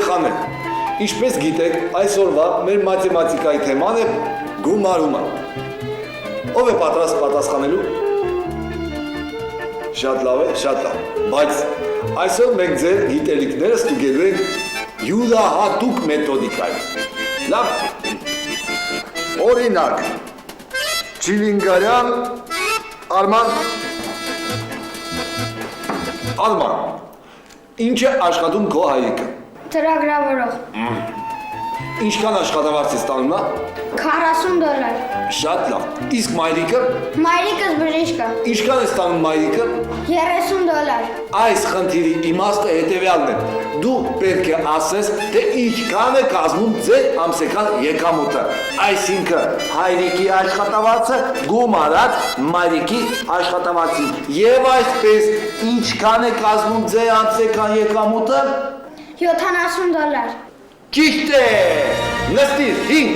երեխաներ, ինչպես գիտեք, այսօրվա մեր մաթեմատիկայի թեման է գումարումը։ Ով է պատրաստ պատասխանելու։ Շատ լավ է, շատ լավ, բայց այսօր մենք ձեր գիտելիքները ստուգելու ենք յուրահատուկ մեթոդիկայով։ Լավ։ Օրինակ, Չիլինգարյան Արման, ինչ է աշխատում քո հայրիկը։ Ծրագրավորող։ Ինչքան աշխատավարձ է ստանում նա։ $40։ Շատ լավ։ Իսկ մայրիկը։ Մայրիկս բժիշկ է։ Ինչքան է ստանում մայրիկը։ $30։ Այս խնդիրի իմաստը հետևյալն է։ Դու պետք է ասես, թե ինչքան է կազմում ձեր ամսական եկամուտը։ Այսինքն հայրիկի աշխատավարձը գումարած մայրիկի աշխատավարձին։ Եվ այսպես ինչքան է կազմում ձեր ամսական եկամուտը։ $70։ Ճիշտ է։ Նստիր, հինգ։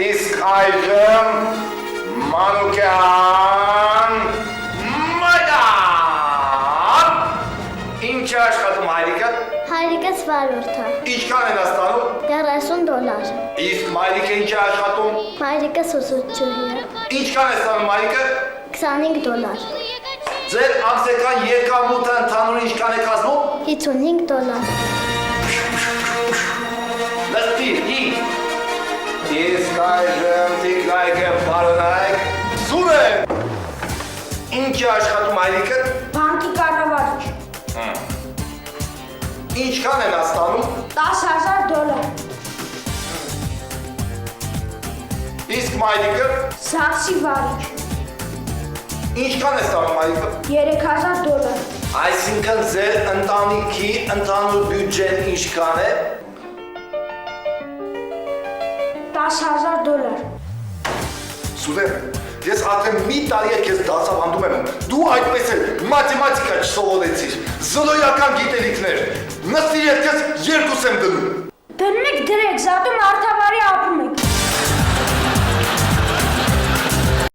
Իսկ այժմ Մանուկյան Մայդան։ Ինչ է աշխատում հայրիկը։ Հայրիկս վարորդ է։ Ինչքան են ստանում։ $30։ Իսկ մայրիկը ինչ է աշխատում։ Մայրիկս ուսուցչուհի է։ Ինչքան է ստանում մայրիկը։ $25։ Ձեր ամսական եկամուտը ընդհանուր ինչքան է կազմում։ $55։ Նստիր, հինգ։ Իսկ այժմ տիկնայքը պարոնայք Սուրեն։ Ինչ է աշխատում հայրիկը։ Բանկի կառավարիչ։ Ինչքան են ստանում։ $10,000։ Իսկ մայրիկը։ ԶԱԳՍ-ի վարիչ։ Ինչքան է ստանում մայրիկը։ $3,000։ Այսինքն ձեր ընտանիքի ընդհանուր բյուջեն ինչքան է։ $10,000։ Սուրեն, ես արդեն մի տարի է քեզ դասավանդում եմ, դու այդպես էլ մաթեմատիկա չսովորեցիր, զրոյական գիտելիքներ, նստիր ես քեզ երկուս եմ դնում։ Դնում եք դրեք, զատում արդավարի ապրում եք։